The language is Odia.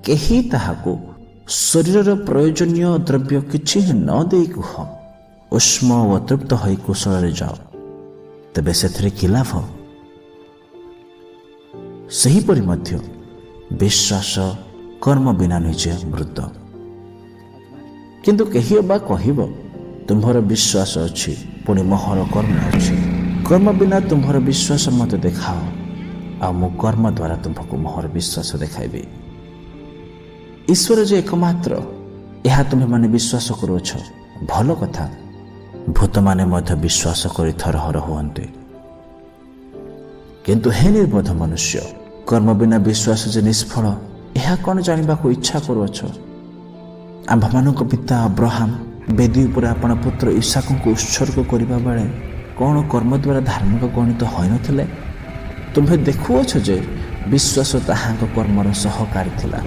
କେହି ତାହାକୁ ଶରୀରର ପ୍ରୟୋଜନୀୟ ଦ୍ରବ୍ୟ କିଛି ନ ଦେଇ କୁହ, ଉଷ୍ମ ଓ ତୃପ୍ତ ହୋଇ କୁଶଳରେ ଯାଅ, ତେବେ ସେଥିରେ କି ଲାଭ? ସେହିପରି ମଧ୍ୟ ବିଶ୍ୱାସ କର୍ମ ବିନା ନିଜେ ମୃତ। କିନ୍ତୁ କେହି ଅବା କହିବ, ତୁମ୍ଭର ବିଶ୍ୱାସ ଅଛି, ପୁଣି ମୋହର କର୍ମ ଅଛି। କର୍ମ ବିନା ତୁମ୍ଭର ବିଶ୍ୱାସ ମୋତେ ଦେଖାଅ, ଆଉ ମୁଁ କର୍ମ ଦ୍ୱାରା ତୁମ୍ଭକୁ ମୋହର ବିଶ୍ୱାସ ଦେଖାଇବି। ଈଶ୍ୱର ଯେ ଏକମାତ୍ର, ଏହା ତୁମ୍ଭେମାନେ ବିଶ୍ୱାସ କରୁଅଛ, ଭଲ କଥା। ଭୂତମାନେ ମଧ୍ୟ ବିଶ୍ୱାସ କରି ଥରହର ହୁଅନ୍ତି। କିନ୍ତୁ ହେ ନିର୍ବୋଧ ମନୁଷ୍ୟ, କର୍ମ ବିନା ବିଶ୍ୱାସ ଯେ ନିଷ୍ଫଳ, ଏହା କ'ଣ ଜାଣିବାକୁ ଇଚ୍ଛା କରୁଅଛ? ଆମ୍ଭମାନଙ୍କ ପିତା ଅବ୍ରାହମ ବେଦୀ ଉପରେ ଆପଣା ପୁତ୍ର ଇସାକଙ୍କୁ ଉତ୍ସର୍ଗ କରିବା ବେଳେ କ'ଣ କର୍ମ ଦ୍ୱାରା ଧାର୍ମିକ ଗଣିତ ହୋଇନଥିଲେ? ତୁମ୍ଭେ ଦେଖୁଅଛ ଯେ ବିଶ୍ୱାସ ତାହାଙ୍କ କର୍ମର ସହକାରୀ ଥିଲା।